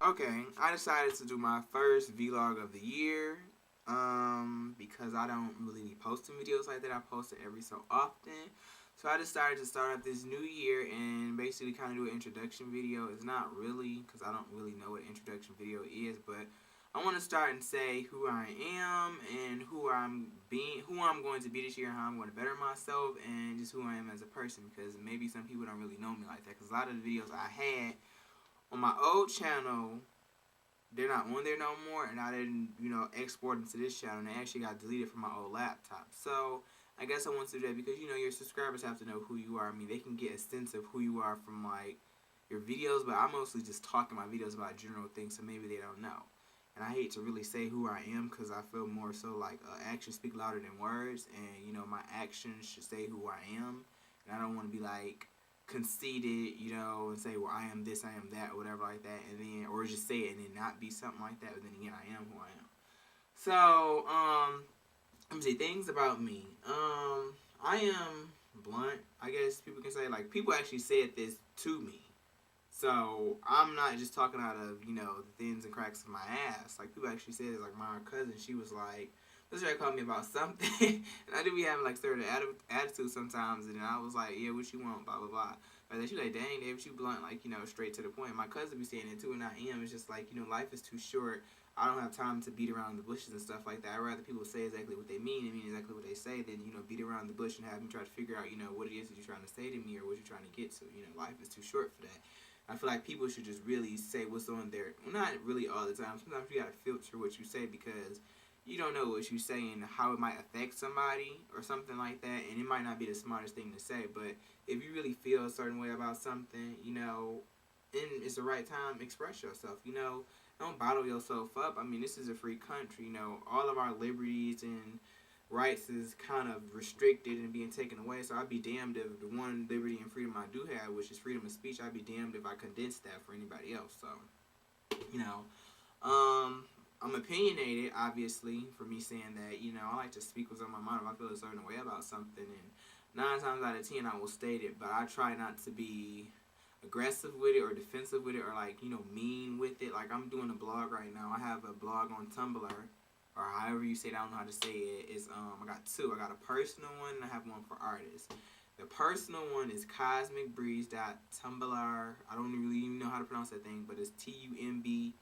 Okay, I decided to do my first vlog of the year. Because I don't really be posting videos like that. I post it every so often. So I decided to start up this new year and basically kind of do an introduction video. It's not really, because I don't really know what an introduction video is, but I want to start and say who I am and who I'm going to be this year, and how I'm going to better myself, and just who I am as a person. Because maybe some people don't really know me like that. Because a lot of the videos I had on my old channel, they're not on there no more, and I didn't, export them to this channel, and they actually got deleted from my old laptop. So I guess I want to do that because, your subscribers have to know who you are. I mean, they can get a sense of who you are from, like, your videos, but I mostly just talk in my videos about general things, so maybe they don't know. And I hate to really say who I am because I feel more so like actions speak louder than words, and, my actions should say who I am, and I don't want to be, like, conceited, and say, well, I am this, I am that, or whatever like that, and then, or just say it and then not be something like that, but then again, I am who I am. So, let me see, things about me. I am blunt, I guess people can say. Like, people actually said this to me. So, I'm not just talking out of, the thins and cracks of my ass. Like, people actually said it. Like, my cousin, she was like, let's try to call me about something. And I do be having, like, certain attitude sometimes. And I was like, yeah, what you want, blah, blah, blah. But then she like, dang, David, you blunt, like, straight to the point. My cousin be saying it too, and I am. It's just like, life is too short. I don't have time to beat around the bushes and stuff like that. I'd rather people say exactly what they mean and mean exactly what they say than, beat around the bush and have me try to figure out, what it is that you're trying to say to me or what you're trying to get to. Life is too short for that. I feel like people should just really say what's on there. Well, not really all the time. Sometimes you gotta filter what you say because you don't know what you say and how it might affect somebody or something like that. And it might not be the smartest thing to say, but if you really feel a certain way about something, and it's the right time, express yourself. Don't bottle yourself up. I mean, this is a free country. All of our liberties and rights is kind of restricted and being taken away. So I'd be damned if the one liberty and freedom I do have, which is freedom of speech, I'd be damned if I condensed that for anybody else. So, you know, I'm opinionated, obviously, for me saying that, I like to speak what's on my mind if I feel a certain way about something. And 9 times out of 10, I will state it, but I try not to be aggressive with it or defensive with it or, like, mean with it. Like, I'm doing a blog right now. I have a blog on Tumblr, or however you say it, I don't know how to say it. It's, I got 2. I got a personal one and I have one for artists. The personal one is cosmicbreeze.tumblr. I don't really even know how to pronounce that thing, but it's TUMBLR.com.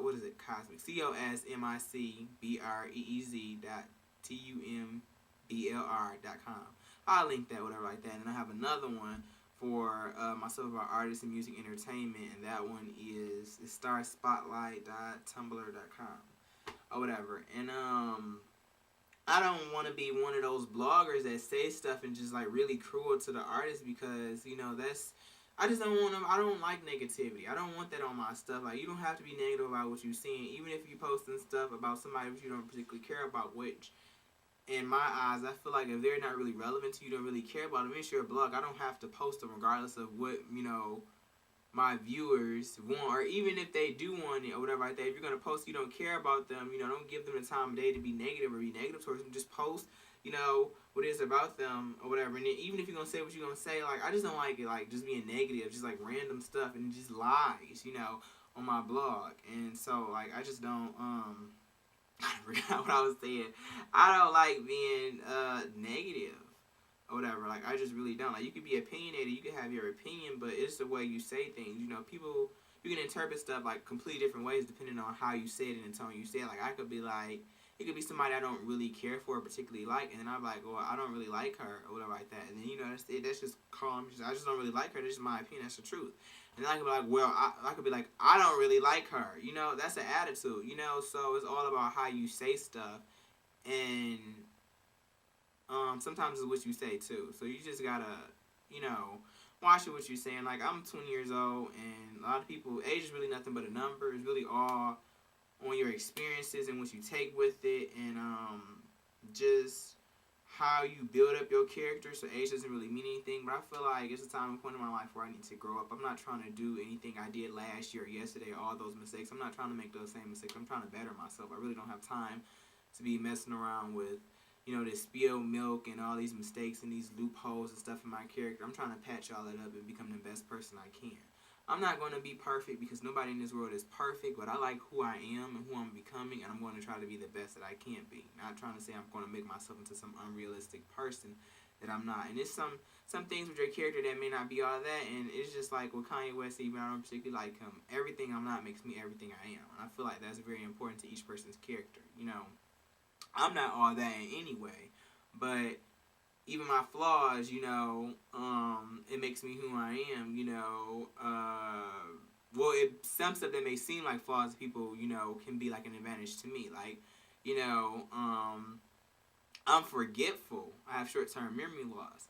What is it? Cosmic. COSMICBREEZ.TUMBLR.com. I'll link that, whatever like that. And I have another one for myself about artists and music entertainment, and that one is starspotlight.tumblr.com or whatever. And I don't want to be one of those bloggers that say stuff and just like really cruel to the artist because that's, I just don't want them. I don't like negativity. I don't want that on my stuff. Like, you don't have to be negative about what you're seeing, even if you're posting stuff about somebody that you don't particularly care about, which in my eyes, I feel like if they're not really relevant to you, don't really care about them, it's your blog. I don't have to post them regardless of what, my viewers want, or even if they do want it or whatever like that. If you're going to post, you don't care about them, don't give them the time of day to be negative or be negative towards them. Just post, what it is about them or whatever. And then even if you're going to say what you're going to say, like, I just don't like it, like, just being negative, just like random stuff and just lies, on my blog. And so, like, I just don't, I forgot what I was saying. I don't like being negative or whatever. Like, I just really don't. Like, you can be opinionated, you can have your opinion, but it's the way you say things. People, you can interpret stuff like completely different ways depending on how you say it and the tone you say it. Like, I could be like, it could be somebody I don't really care for or particularly like, and then I'm like, well, I don't really like her or whatever like that. And then, that's it. That's just calm. I just don't really like her. That's just my opinion. That's the truth. And then I could be like, well, I could be like, I don't really like her. That's an attitude. So it's all about how you say stuff. And sometimes it's what you say, too. So you just gotta, watch it what you're saying. Like, I'm 20 years old, and a lot of people, age is really nothing but a number. It's really all on your experiences and what you take with it, and just how you build up your character. So age doesn't really mean anything, but I feel like it's a time and point in my life where I need to grow up. I'm not trying to do anything I did last year or yesterday, all those mistakes. I'm not trying to make those same mistakes. I'm trying to better myself. I really don't have time to be messing around with you know, this spilled milk and all these mistakes and these loopholes and stuff in my character. I'm trying to patch all that up and become the best person I can. I'm not going to be perfect because nobody in this world is perfect, but I like who I am and who I'm becoming, and I'm going to try to be the best that I can be. Not trying to say I'm going to make myself into some unrealistic person that I'm not. And it's some things with your character that may not be all that, and it's just like with Kanye West, even I don't particularly like him. Everything I'm not makes me everything I am, and I feel like that's very important to each person's character. You know, I'm not all that in any way, but even my flaws, you know, it makes me who I am, you know. Well, some stuff that may seem like flaws to people, you know, can be like an advantage to me. Like, you know, I'm forgetful. I have short-term memory loss.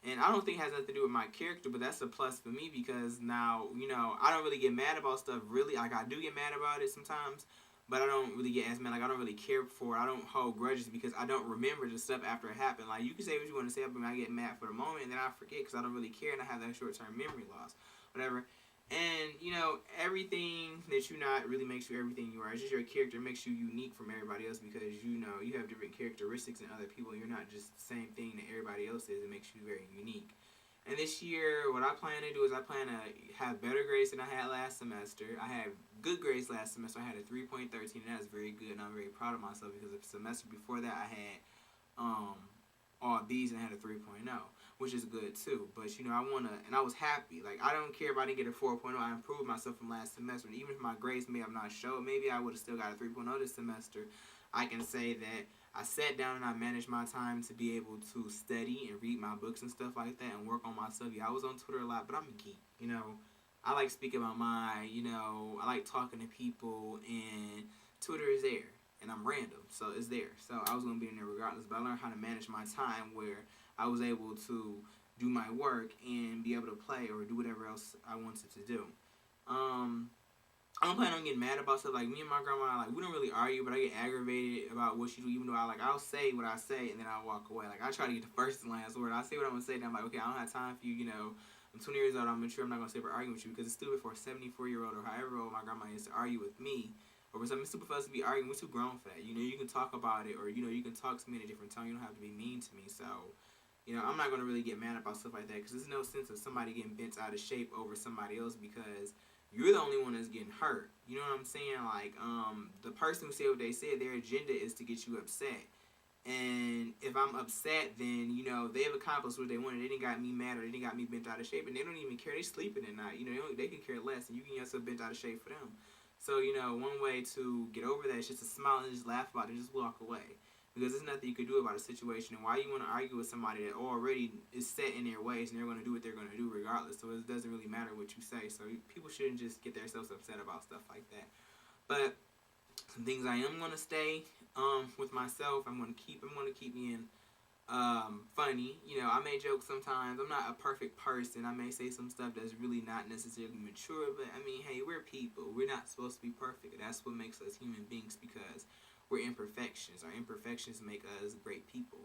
And I don't think it has nothing to do with my character, but that's a plus for me because now, you know, I don't really get mad about stuff really. Like, I do get mad about it sometimes, but I don't really get as mad. Like, I don't really care for it. I don't hold grudges because I don't remember the stuff after it happened. Like, you can say what you want to say, but I get mad for the moment, and then I forget because I don't really care, and I have that short-term memory loss. Whatever. And, you know, everything that you not really makes you everything you are. It's just your character makes you unique from everybody else because, you know, you have different characteristics than other people. You're not just the same thing that everybody else is. It makes you very unique. And this year, what I plan to do is I plan to have better grades than I had last semester. I had good grades last semester. I had a 3.13, and that's very good, and I'm very proud of myself because the semester before that I had all B's and I had a 3.0, which is good too. But, you know, I want to, and I was happy. Like, I don't care if I didn't get a 4.0. I improved myself from last semester. And even if my grades may have not showed, maybe I would have still got a 3.0 this semester. I can say that I sat down and I managed my time to be able to study and read my books and stuff like that and work on myself. Yeah, I was on Twitter a lot, but I'm a geek, you know. I like speaking my mind, you know. I like talking to people, and Twitter is there. And I'm random, so it's there. So I was going to be in there regardless, but I learned how to manage my time where I was able to do my work and be able to play or do whatever else I wanted to do. I don't plan on getting mad about stuff. Like, me and my grandma, like, we don't really argue, but I get aggravated about what she do, even though I'll say what I say, and then I'll walk away. Like, I try to get the first and last word. I say what I'm going to say, and I'm like, okay, I don't have time for you, you know. I'm 20 years old, I'm mature, I'm not going to sit here arguing with you, because it's stupid for a 74-year-old or however old my grandma is to argue with me. Or for something stupid for us to be arguing, we're too grown for that. You know, you can talk about it, or, you know, you can talk to me in a different tone. You don't have to be mean to me, so, you know, I'm not going to really get mad about stuff like that, because there's no sense of somebody getting bent out of shape over somebody else, because you're the only one that's getting hurt. You know what I'm saying? Like, the person who said what they said, their agenda is to get you upset. And if I'm upset, then, you know, they've accomplished what they wanted. They didn't got me mad, or they didn't got me bent out of shape, and they don't even care. They sleeping at night. You know, they can care less, and you can get yourself bent out of shape for them. So, you know, one way to get over that is just to smile and just laugh about it and just walk away. Because there's nothing you can do about a situation. And why you want to argue with somebody that already is set in their ways and they're going to do what they're going to do regardless. So it doesn't really matter what you say. So people shouldn't just get themselves upset about stuff like that. But some things I am going to stay with myself. I'm going to keep being funny. You know, I may joke sometimes. I'm not a perfect person. I may say some stuff that's really not necessarily mature. But, I mean, hey, we're people. We're not supposed to be perfect. That's what makes us human beings, because we're imperfections. Our imperfections make us great people.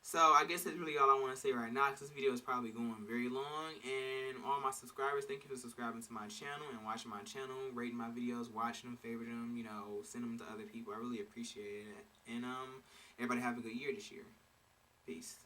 So I guess that's really all I want to say right now, because this video is probably going very long. And all my subscribers, thank you for subscribing to my channel and watching my channel, rating my videos, watching them, favorite them, you know, send them to other people. I really appreciate it. And everybody have a good year this year. Peace.